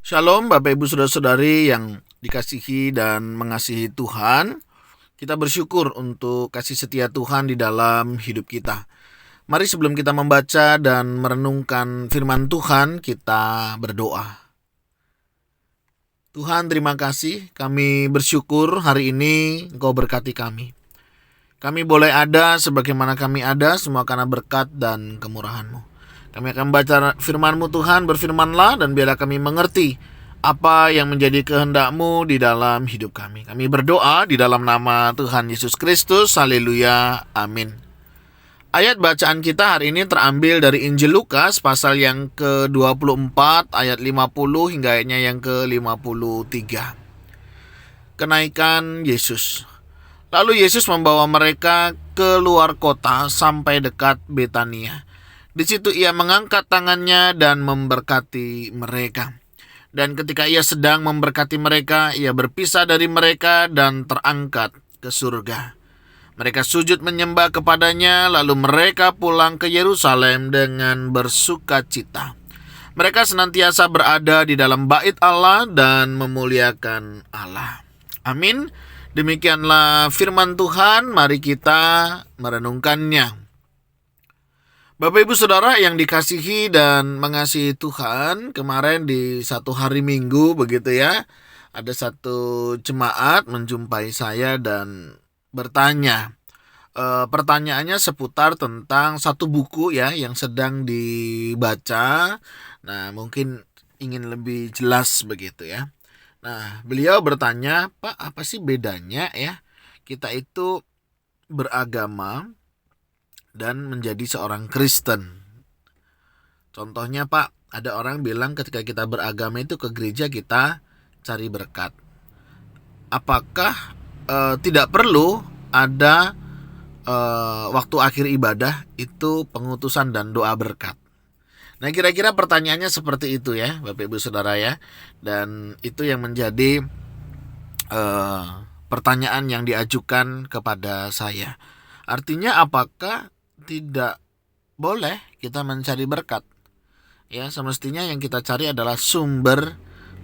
Shalom Bapak Ibu Saudara-saudari yang dikasihi dan mengasihi Tuhan. Kita bersyukur untuk kasih setia Tuhan di dalam hidup kita. Mari sebelum kita membaca dan merenungkan firman Tuhan, kita berdoa. Tuhan, terima kasih, kami bersyukur hari ini Engkau berkati kami. Kami boleh ada sebagaimana kami ada, semua karena berkat dan kemurahan-Mu. Kami akan baca firman-Mu Tuhan, berfirmanlah dan biarlah kami mengerti apa yang menjadi kehendak-Mu di dalam hidup kami. Kami berdoa di dalam nama Tuhan Yesus Kristus, haleluya, amin. Ayat bacaan kita hari ini terambil dari Injil Lukas pasal yang ke-24 ayat 50 hingga ayatnya yang ke-53. Kenaikan Yesus. Lalu Yesus membawa mereka ke luar kota sampai dekat Betania. Di situ ia mengangkat tangannya dan memberkati mereka. Dan ketika ia sedang memberkati mereka, ia berpisah dari mereka dan terangkat ke surga. Mereka sujud menyembah kepadanya, lalu mereka pulang ke Yerusalem dengan bersukacita. Mereka senantiasa berada di dalam bait Allah dan memuliakan Allah. Amin. Demikianlah firman Tuhan, mari kita merenungkannya. Bapak Ibu Saudara yang dikasihi dan mengasihi Tuhan, kemarin di satu hari Minggu begitu ya, ada satu jemaat menjumpai saya dan bertanya. Pertanyaannya seputar tentang satu buku ya yang sedang dibaca. Nah, mungkin ingin lebih jelas begitu ya. Nah, beliau bertanya, "Pak, apa sih bedanya ya kita itu beragama dan menjadi seorang Kristen?" Contohnya Pak, ada orang bilang ketika kita beragama itu ke gereja kita cari berkat. Apakah tidak perlu ada waktu akhir ibadah itu pengutusan dan doa berkat? Nah, kira-kira pertanyaannya seperti itu ya Bapak Ibu Saudara ya. Dan itu yang menjadi pertanyaan yang diajukan kepada saya. Artinya apakah tidak boleh kita mencari berkat? Ya, semestinya yang kita cari adalah sumber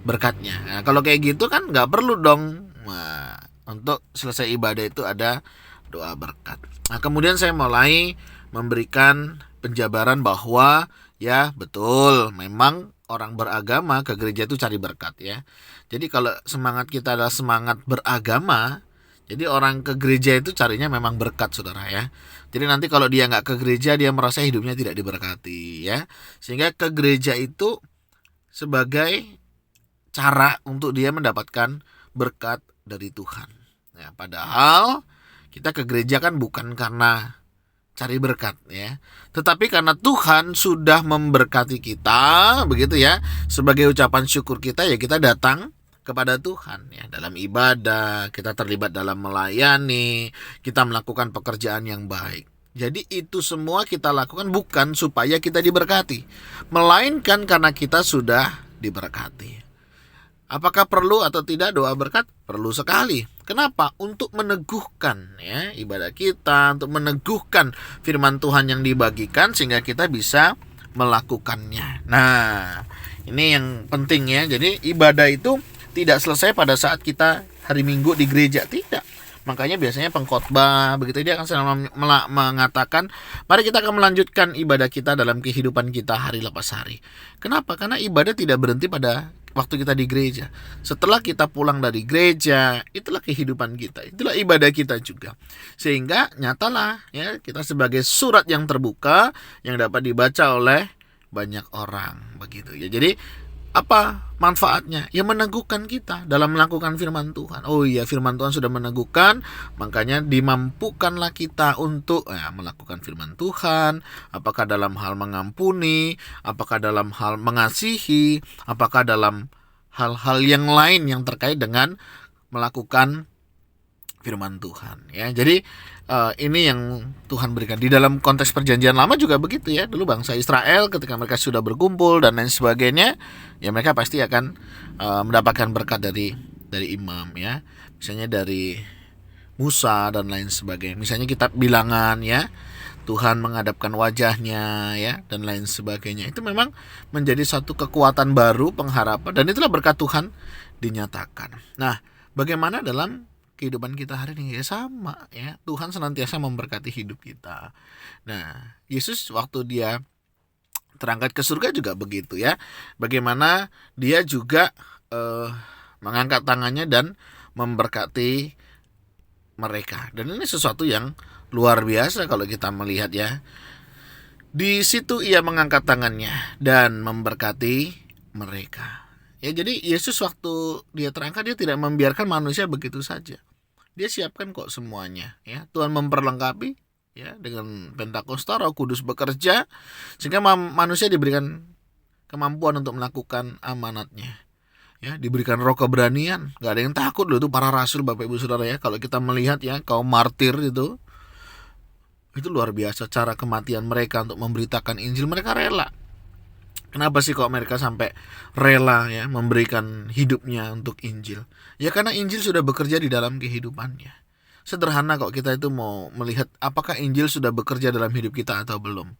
berkatnya. Nah, kalau kayak gitu kan nggak perlu dong. Nah, untuk selesai ibadah itu ada doa berkat. Nah, kemudian saya mulai memberikan penjabaran bahwa ya betul, memang orang beragama ke gereja itu cari berkat ya. Jadi kalau semangat kita adalah semangat beragama, jadi orang ke gereja itu carinya memang berkat saudara ya. Jadi nanti kalau dia nggak ke gereja, dia merasa hidupnya tidak diberkati ya. Sehingga ke gereja itu sebagai cara untuk dia mendapatkan berkat dari Tuhan. Ya, padahal kita ke gereja kan bukan karena cari berkat ya, tetapi karena Tuhan sudah memberkati kita begitu ya. Sebagai ucapan syukur kita ya kita datang kepada Tuhan ya, dalam ibadah, kita terlibat dalam melayani, kita melakukan pekerjaan yang baik. Jadi itu semua kita lakukan bukan supaya kita diberkati, melainkan karena kita sudah diberkati. Apakah perlu atau tidak doa berkat? Perlu sekali. Kenapa? Untuk meneguhkan ya ibadah kita, untuk meneguhkan firman Tuhan yang dibagikan sehingga kita bisa melakukannya. Nah, ini yang penting ya. Jadi ibadah itu tidak selesai pada saat kita hari Minggu di gereja, tidak. Makanya biasanya pengkhotbah begitu dia akan selalu mengatakan, mari kita akan melanjutkan ibadah kita dalam kehidupan kita hari lepas hari. Kenapa? Karena ibadah tidak berhenti pada waktu kita di gereja. Setelah kita pulang dari gereja, itulah kehidupan kita, itulah ibadah kita juga. Sehingga nyatalah ya kita sebagai surat yang terbuka yang dapat dibaca oleh banyak orang begitu ya. Jadi apa manfaatnya? Ya meneguhkan kita dalam melakukan firman Tuhan. Oh iya, firman Tuhan sudah meneguhkan, makanya dimampukanlah kita untuk melakukan firman Tuhan. Apakah dalam hal mengampuni, apakah dalam hal mengasihi, apakah dalam hal-hal yang lain yang terkait dengan melakukan firman Tuhan ya. Jadi ini yang Tuhan berikan. Di dalam konteks perjanjian lama juga begitu ya. Dulu bangsa Israel ketika mereka sudah berkumpul dan lain sebagainya, ya mereka pasti akan mendapatkan berkat dari imam ya. Misalnya dari Musa dan lain sebagainya. Misalnya kitab Bilangan ya. Tuhan menghadapkan wajahnya, ya, dan lain sebagainya. Itu memang menjadi satu kekuatan baru, pengharapan, dan itulah berkat Tuhan dinyatakan. Nah, bagaimana dalam kehidupan kita hari ini? Ya sama, ya. Tuhan senantiasa memberkati hidup kita. Nah, Yesus waktu dia terangkat ke surga juga begitu, ya. Bagaimana dia juga mengangkat tangannya dan memberkati mereka. Dan ini sesuatu yang luar biasa kalau kita melihat, ya. Di situ ia mengangkat tangannya dan memberkati mereka. Ya, jadi Yesus waktu dia terangkat, dia tidak membiarkan manusia begitu saja. Dia siapkan kok semuanya, ya. Tuhan memperlengkapi, ya, dengan Pentakosta, Roh Kudus bekerja sehingga manusia diberikan kemampuan untuk melakukan amanatnya. Ya, diberikan roh keberanian. Gak ada yang takut loh, itu para rasul, Bapak Ibu Saudara, ya. Kalau kita melihat, ya, kaum martir itu luar biasa cara kematian mereka untuk memberitakan Injil. Mereka rela. Kenapa sih kok mereka sampai rela, ya, memberikan hidupnya untuk Injil? Ya karena Injil sudah bekerja di dalam kehidupannya. Sederhana kok kita itu mau melihat apakah Injil sudah bekerja dalam hidup kita atau belum.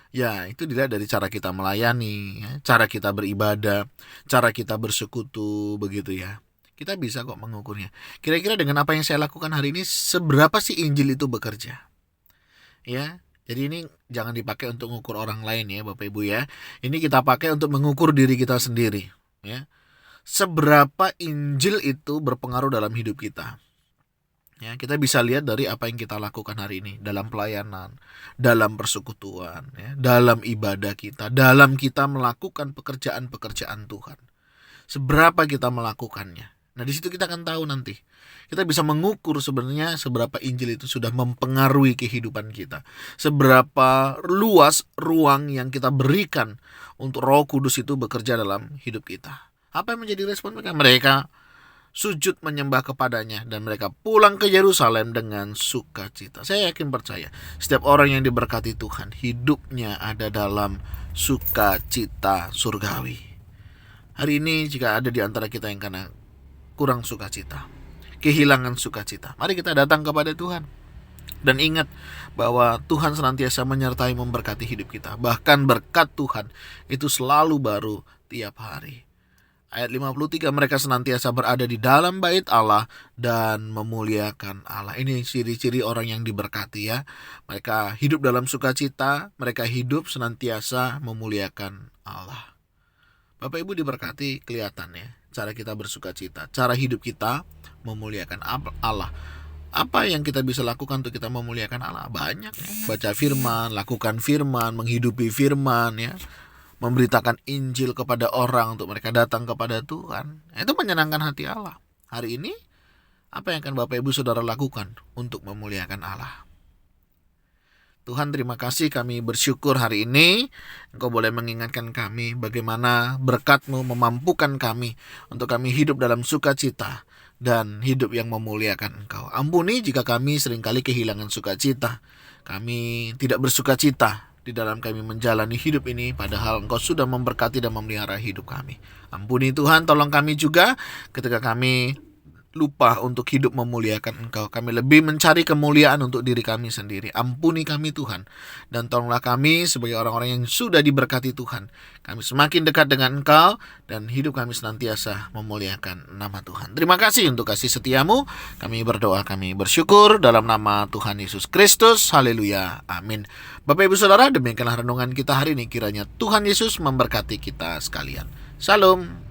Ya, itu dilihat dari cara kita melayani, ya, cara kita beribadah, cara kita bersekutu, begitu, ya. Kita bisa kok mengukurnya. Kira-kira dengan apa yang saya lakukan hari ini, seberapa sih Injil itu bekerja? Ya, jadi ini jangan dipakai untuk mengukur orang lain, ya, Bapak Ibu, ya. Ini kita pakai untuk mengukur diri kita sendiri, ya. Seberapa Injil itu berpengaruh dalam hidup kita. Ya, kita bisa lihat dari apa yang kita lakukan hari ini dalam pelayanan, dalam persekutuan, ya, dalam ibadah kita, dalam kita melakukan pekerjaan-pekerjaan Tuhan. Seberapa kita melakukannya. Nah, di situ kita akan tahu nanti. Kita bisa mengukur sebenarnya seberapa Injil itu sudah mempengaruhi kehidupan kita. Seberapa luas ruang yang kita berikan untuk Roh Kudus itu bekerja dalam hidup kita. Apa yang menjadi respon mereka? Mereka sujud menyembah kepadanya dan mereka pulang ke Yerusalem dengan sukacita. Saya yakin percaya setiap orang yang diberkati Tuhan, hidupnya ada dalam sukacita surgawi. Hari ini jika ada di antara kita yang karena kurang sukacita, kehilangan sukacita, mari kita datang kepada Tuhan dan ingat bahwa Tuhan senantiasa menyertai memberkati hidup kita. Bahkan berkat Tuhan itu selalu baru tiap hari. Ayat 53, mereka senantiasa berada di dalam bait Allah dan memuliakan Allah. Ini ciri-ciri orang yang diberkati, ya. Mereka hidup dalam sukacita, mereka hidup senantiasa memuliakan Allah. Bapak Ibu diberkati, kelihatan, ya, cara kita bersukacita, cara hidup kita memuliakan Allah. Apa yang kita bisa lakukan untuk kita memuliakan Allah? Banyak, ya. Baca firman, lakukan firman, menghidupi firman, ya. Memberitakan Injil kepada orang untuk mereka datang kepada Tuhan. Itu menyenangkan hati Allah. Hari ini, apa yang akan Bapak Ibu Saudara lakukan untuk memuliakan Allah? Tuhan, terima kasih, kami bersyukur hari ini Engkau boleh mengingatkan kami bagaimana berkat-Mu memampukan kami untuk kami hidup dalam sukacita dan hidup yang memuliakan Engkau. Ampuni jika kami seringkali kehilangan sukacita. Kami tidak bersukacita di dalam kami menjalani hidup ini, padahal Engkau sudah memberkati dan memelihara hidup kami. Ampuni Tuhan, tolong kami juga ketika kami lupa untuk hidup memuliakan Engkau. Kami lebih mencari kemuliaan untuk diri kami sendiri. Ampuni kami Tuhan, dan tolonglah kami sebagai orang-orang yang sudah diberkati Tuhan. Kami semakin dekat dengan Engkau dan hidup kami senantiasa memuliakan nama Tuhan. Terima kasih untuk kasih setiamu. Kami berdoa, kami bersyukur dalam nama Tuhan Yesus Kristus. Haleluya, amin. Bapak Ibu Saudara, demikianlah renungan kita hari ini. Kiranya Tuhan Yesus memberkati kita sekalian. Shalom.